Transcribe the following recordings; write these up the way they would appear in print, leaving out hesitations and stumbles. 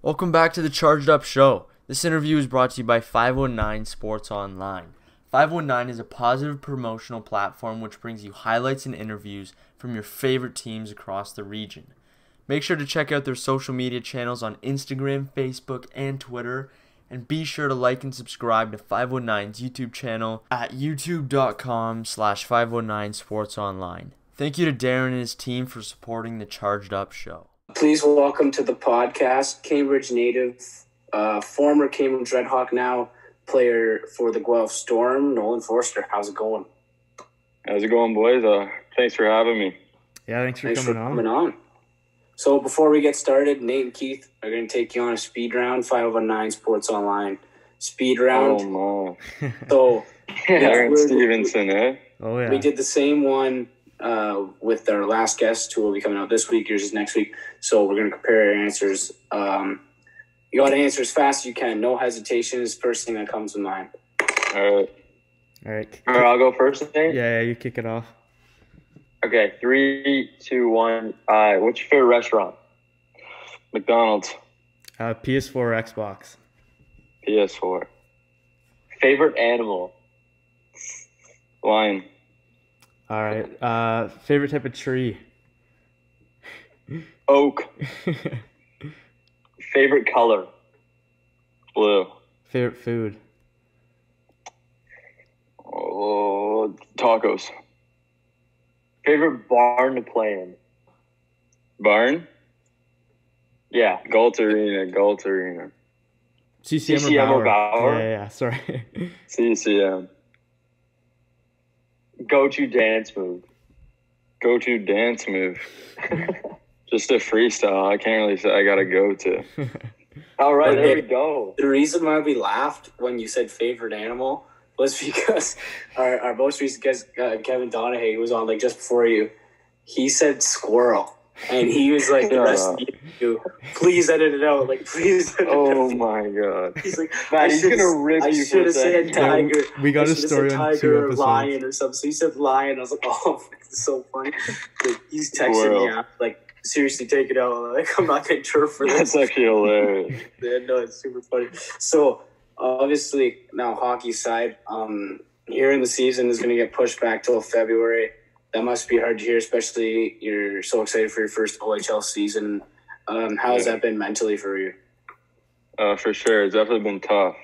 Welcome back to the Charged Up Show. This interview is brought to you by 519 Sports Online. 519 is a positive promotional platform which brings you highlights and interviews from your favorite teams across the region. Make sure to check out their social media channels on Instagram, Facebook, and Twitter, and be sure to like and subscribe to 519's YouTube channel at youtube.com/519sportsonline. Thank you to Darren and his team for supporting the Charged Up Show. Please welcome to the podcast, Cambridge native, former Cambridge Redhawk, now player for the Guelph Storm, Nolan Forster. How's it going? How's it going, boys? Thanks for having me. Yeah, thanks for coming on. So before we get started, Nate and Keith are going to take you on a speed round, 519 Sports Online speed round. Oh, my. So, Aaron Stevenson, eh? Oh, yeah. We did the same one with our last guest, who will be coming out this week. Yours is next week. So we're going to compare our answers. You got to answer as fast as you can. No hesitation is the first thing that comes to mind. All right. I'll go first, Nate? Yeah, you kick it off. Okay, 3, 2, 1. What's your favorite restaurant? McDonald's. PS4 or Xbox? PS4. Favorite animal? Lion. All right. Favorite type of tree? Oak. Favorite color? Blue. Favorite food? Oh, tacos. Favorite barn to play in? Barn? Yeah, Galt Arena. CCM or Bauer? Yeah, sorry. CCM. Go-to dance move? Just a freestyle. I can't really say I got a go-to. All right, Okay. there we go. The reason why we laughed when you said favorite animal was because our most recent guest, Kevin Donahue, was on just before you. He said squirrel. And he was like, the rest of you, please edit it out. Please edit it out. Oh, my God. He's like, Man, he's going to rip I you should for have said saying tiger. We got I a should've story said on 2 tiger or episodes. lion or something. So he said lion. I was like, oh, it's so funny. He's texting Squirrel. me out, seriously, take it out. I'm not going to chirp for this. That's actually hilarious. Yeah, no, it's super funny. So, obviously, now hockey side, here in the season is going to get pushed back till February. That must be hard to hear, especially you're so excited for your first OHL season. How has that been mentally for you? For sure. It's definitely been tough.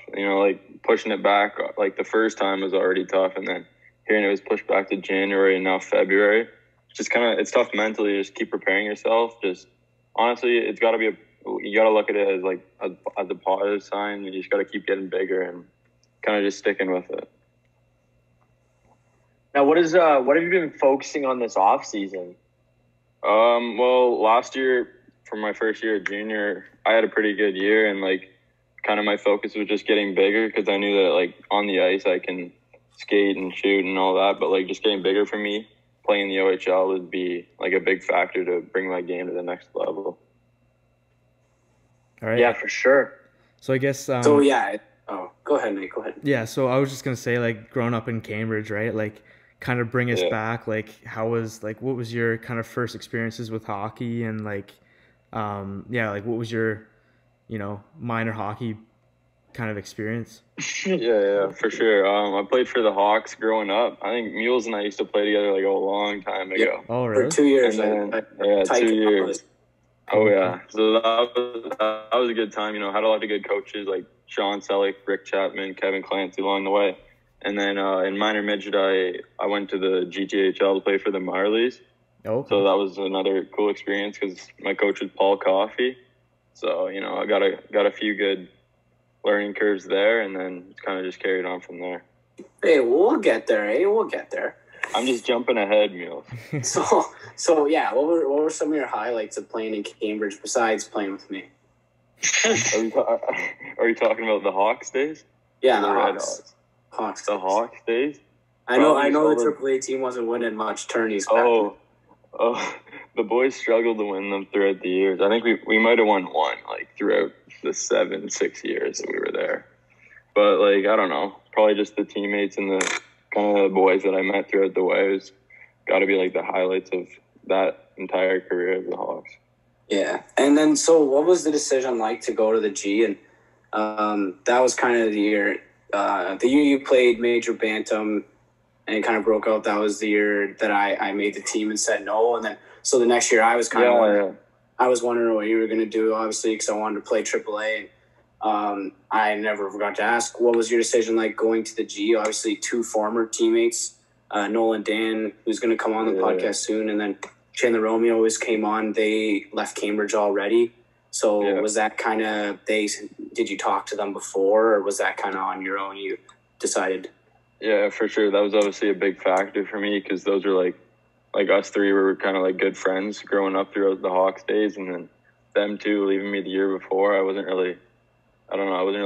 Pushing it back, the first time was already tough, and then hearing it was pushed back to January and now February. It's just it's tough mentally. Just keep preparing yourself. Just honestly, it's got to be you got to look at it as a positive sign. You just got to keep getting bigger and kind of just sticking with it. Now, what have you been focusing on this off season? Well, last year for my first year at junior, I had a pretty good year, and kind of my focus was just getting bigger because I knew that on the ice I can skate and shoot and all that, but just getting bigger for me, playing the OHL would be a big factor to bring my game to the next level. All right. Yeah, for sure. So I guess. Go ahead, Nate. Go ahead. Yeah. So I was just gonna say, growing up in Cambridge, right? Kind of bring us back. What was your kind of first experiences with hockey, and what was your, minor hockey kind of experience? Yeah, for sure. I played for the Hawks growing up. I think Mules and I used to play together a long time ago. Yeah. Oh, really? For 2 years. And then, 2 years. Oh, yeah. So that was a good time. Had a lot of good coaches like Sean Selleck, Rick Chapman, Kevin Clancy along the way. And then in minor midget, I went to the GTHL to play for the Marlies. Okay. So that was another cool experience because my coach was Paul Coffey. So, I got a few good learning curves there, and then it's kind of just carried on from there. Hey, we'll get there, We'll get there. I'm just jumping ahead, Mules. So yeah, what were some of your highlights of playing in Cambridge besides playing with me? Are you talking about the Hawks days? Yeah, the the Red Hawks. Hawks. The Hawks days? I know the AAA team wasn't winning much tourneys back then. Oh, the boys struggled to win them throughout the years. I think we might have won one throughout the 6 years that we were there. But I don't know, probably just the teammates and the kind of the boys that I met throughout the way was got to be the highlights of that entire career of the Hawks. Yeah. And then, so what was the decision like to go to the G? And that was kind of the year you played Major Bantam and it kind of broke out. That was the year that I made the team and said no. And then, so the next year I was kind of I was wondering what you were going to do, obviously, because I wanted to play AAA. And I never forgot to ask, what was your decision like going to the G? Obviously, two former teammates, Nolan Dan, who's going to come on the podcast soon, and then Chandler Romeo always came on. They left Cambridge already. So was that kind of, did you talk to them before, or was that kind of on your own you decided? Yeah, for sure. That was obviously a big factor for me because those are like us three were kind of like good friends growing up throughout the Hawks days, and then them two leaving me the year before. I wasn't really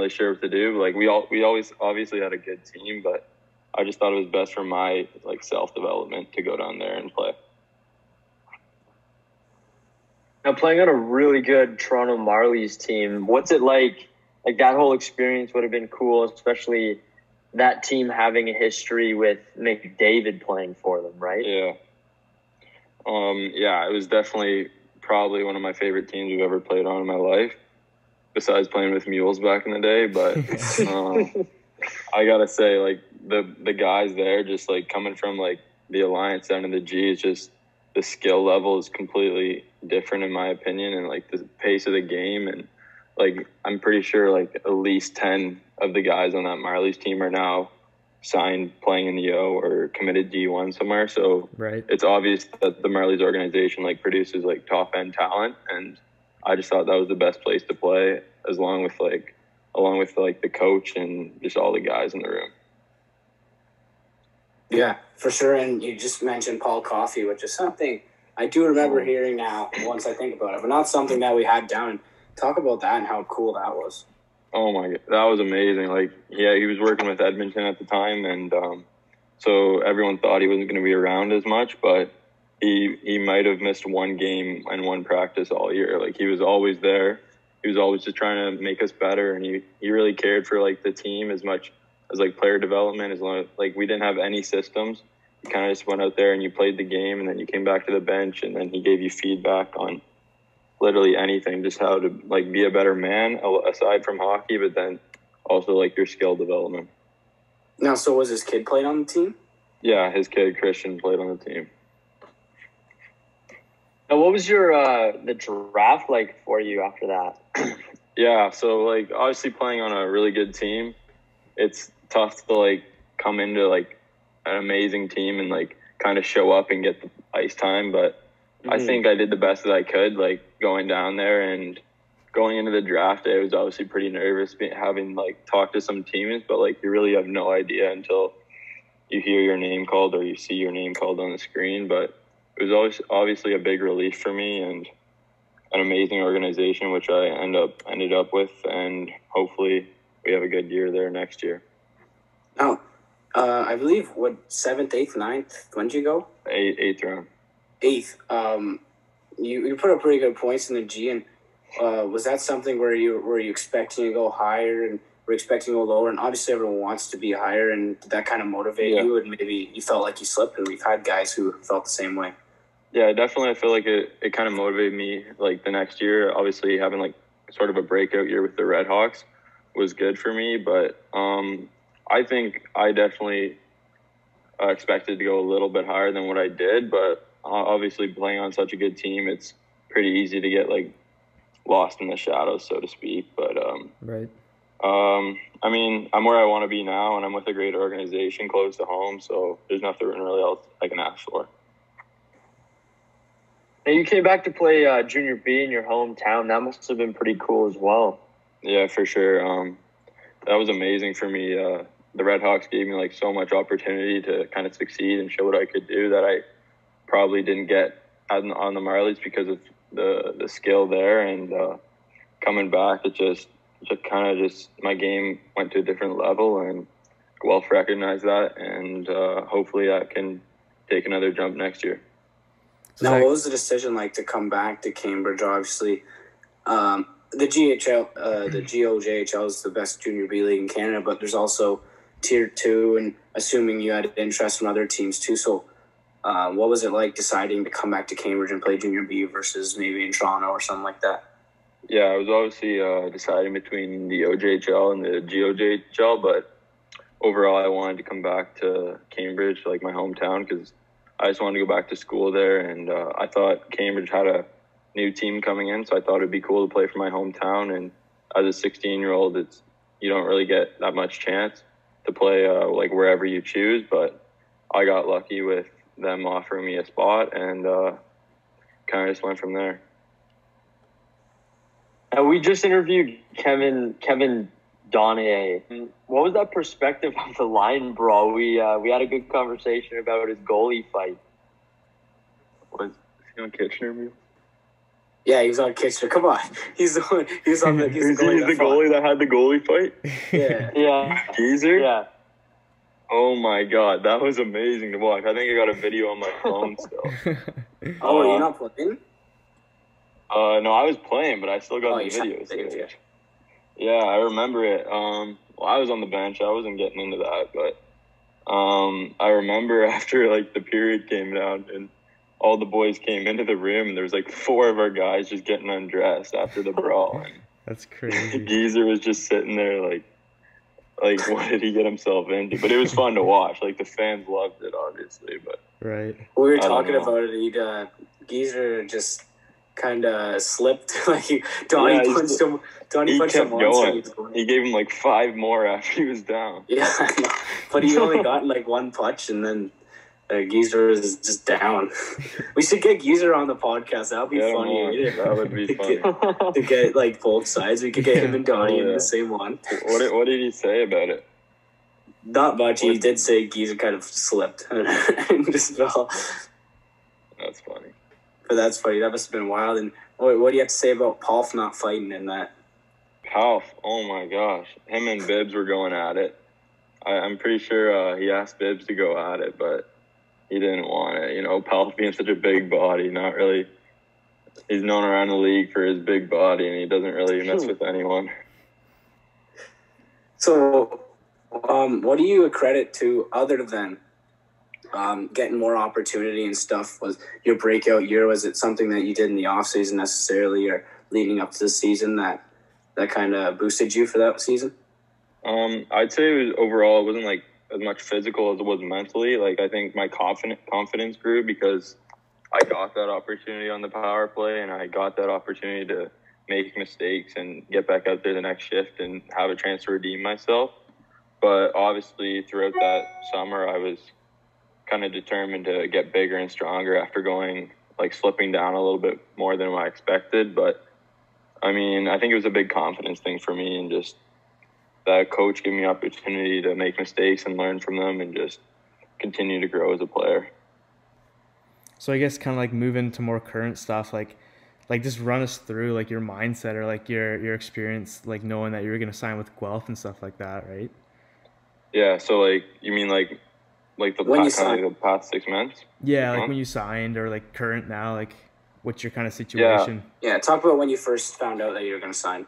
sure what to do. Like we always obviously had a good team, but I just thought it was best for my like self-development to go down there and play. Now, playing on a really good Toronto Marlies team, what's it like? Like, that whole experience would have been cool, especially that team having a history with McDavid playing for them, right? Yeah. It was definitely probably one of my favorite teams I've ever played on in my life, besides playing with Mules back in the day. But I got to say, like, the guys there, just, like, coming from, like, the Alliance down to the G, is just the skill level is completely different in my opinion, and like the pace of the game, and like I'm pretty sure like at least 10 of the guys on that Marlies team are now signed playing in the O or committed D1 somewhere. So It's obvious that the Marlies organization like produces like top end talent, and I just thought that was the best place to play, along with the coach and just all the guys in the room. Yeah, for sure. And you just mentioned Paul Coffey, which is something I do remember hearing now once I think about it, but not something that we had down. Talk about that and how cool that was. Oh my God, that was amazing. Like, yeah, he was working with Edmonton at the time, and so everyone thought he wasn't going to be around as much, but he might have missed one game and one practice all year. Like, he was always there. He was always just trying to make us better, and he really cared for like the team as much as like player development. As long as like we didn't have any systems, you kind of just went out there and you played the game, and then you came back to the bench, and then he gave you feedback on literally anything, just how to like be a better man aside from hockey, but then also like your skill development. Now, so was his kid playing on the team? Yeah, his kid Christian played on the team. Now, what was your the draft like for you after that? Yeah, so like obviously playing on a really good team, it's tough to like come into like an amazing team and like kind of show up and get the ice time, but I think I did the best that I could, like going down there. And going into the draft day, I was obviously pretty nervous having like talked to some teams, but like you really have no idea until you hear your name called or you see your name called on the screen. But it was always obviously a big relief for me, and an amazing organization, which I ended up with, and hopefully we have a good year there next year. Oh, I believe 7th, 8th, 9th. When did you go? Eighth round. 8th. You put up pretty good points in the G, and was that something where you expecting to go higher and were expecting to go lower? And obviously everyone wants to be higher, and did that kind of motivate you? And maybe you felt like you slipped, and we've had guys who felt the same way. Yeah, definitely. I feel like it kind of motivated me. Like the next year, obviously having like sort of a breakout year with the Red Hawks was good for me, but I think I definitely expected to go a little bit higher than what I did, but obviously playing on such a good team, it's pretty easy to get like lost in the shadows, so to speak. But I mean, I'm where I want to be now, and I'm with a great organization close to home, so there's nothing really else I can ask for. Now, you came back to play Junior B in your hometown. That must have been pretty cool as well. Yeah, for sure. That was amazing for me. The Red Hawks gave me like so much opportunity to kind of succeed and show what I could do that I probably didn't get on the Marlies because of the skill there. And coming back, it just kind of my game went to a different level, and Guelph recognized that, and hopefully I can take another jump next year. Now, what was the decision like to come back to Cambridge? Obviously, the GHL, the GOJHL is the best junior B league in Canada, but there's also Tier 2, and assuming you had interest in other teams too. So What was it like deciding to come back to Cambridge and play Junior B versus maybe in Toronto or something like that? Yeah, I was obviously deciding between the OJHL and the GOJHL, but overall I wanted to come back to Cambridge, like my hometown, because I just wanted to go back to school there, and I thought Cambridge had a new team coming in, so I thought it'd be cool to play for my hometown. And as a 16-year-old, you don't really get that much chance to play like wherever you choose, but I got lucky with them offering me a spot, and kind of just went from there. We just interviewed Kevin Donnier. What was that perspective of the line brawl? We had a good conversation about his goalie fight. Was he on Kitchener? Yeah, he was on Kitchener. Come on, he's the goalie that had the goalie fight. Yeah. Geezer. Yeah. Oh my God, that was amazing to watch. I think I got a video on my phone still. Oh, are you not playing? No, I was playing, but I still got the videos. Yeah, I remember it. Well, I was on the bench. I wasn't getting into that, but I remember after like the period came down and all the boys came into the room, and there was like 4 of our guys just getting undressed after the brawl. And that's crazy. Geezer was just sitting there like what did he get himself into? But it was fun to watch. Like the fans loved it, obviously. But right, we were talking about it. Geezer just kind of slipped. Like Donnie punched him. Donnie punched him once. He gave him like 5 more after he was down. Yeah, but he only got like 1 punch, and then Geezer is just down. We should get Geezer on the podcast. That would be funny. That would be funny. To get like both sides. We could get him and Donnie in the same one. What did he say about it? Not much. He did say Geezer kind of slipped and just fell. That's funny. But that's funny. That must have been wild. And what do you have to say about Palf not fighting in that? Palf, oh my gosh. Him and Bibbs were going at it. I'm pretty sure he asked Bibbs to go at it, but he didn't want it. You know, Palf being such a big body, not really. He's known around the league for his big body, and he doesn't really mess with anyone. So, what do you accredit to other than getting more opportunity and stuff? Was your breakout year? Was it something that you did in the off season necessarily, or leading up to the season that kind of boosted you for that season? I'd say overall it wasn't like as much physical as it was mentally. Like I think my confidence grew because I got that opportunity on the power play, and I got that opportunity to make mistakes and get back out there the next shift and have a chance to redeem myself. But obviously throughout that summer, I was kind of determined to get bigger and stronger after slipping down a little bit more than I expected. But I mean, I think it was a big confidence thing for me, and just that coach gave me opportunity to make mistakes and learn from them and just continue to grow as a player. So I guess kind of like moving to more current stuff, like just run us through like your mindset or like your experience, like knowing that you were going to sign with Guelph and stuff like that, right? Yeah. So like, you mean like the past 6 months? Yeah. Like when you signed, or like current now, like what's your kind of situation? Yeah. Talk about when you first found out that you were going to sign.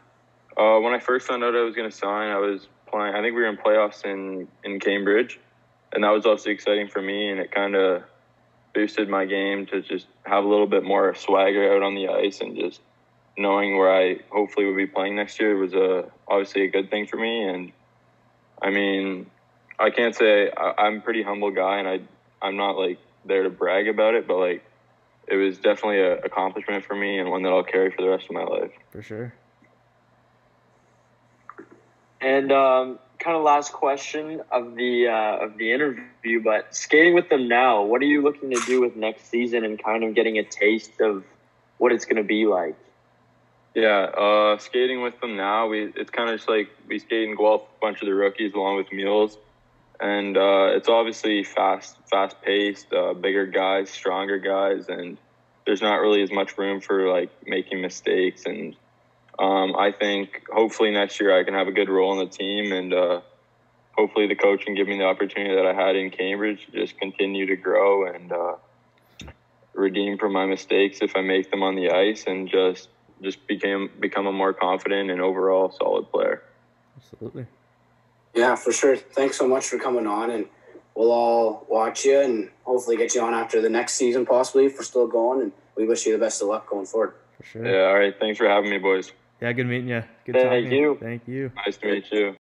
When I first found out I was going to sign, I was playing, I think we were in playoffs in Cambridge, and that was obviously exciting for me, and it kind of boosted my game to just have a little bit more swagger out on the ice, and just knowing where I hopefully would be playing next year was obviously a good thing for me. And I mean, I can't say I'm a pretty humble guy, and I'm not like there to brag about it, but like it was definitely an accomplishment for me, and one that I'll carry for the rest of my life. For sure. And kind of last question of the interview, but skating with them now, what are you looking to do with next season, and kind of getting a taste of what it's going to be like? Yeah, skating with them now, it's kind of just like we skate in Guelph, a bunch of the rookies along with Mules, and it's obviously fast-paced, bigger guys, stronger guys, and there's not really as much room for like making mistakes. And I think hopefully next year I can have a good role in the team, and hopefully the coach can give me the opportunity that I had in Cambridge to just continue to grow and redeem from my mistakes if I make them on the ice, and just become a more confident and overall solid player. Absolutely. Yeah, for sure. Thanks so much for coming on, and we'll all watch you and hopefully get you on after the next season, possibly, if we're still going. And we wish you the best of luck going forward. For sure. Yeah, all right. Thanks for having me, boys. Yeah, good meeting you. Good Thank talking. you. Thank you. Nice to meet you.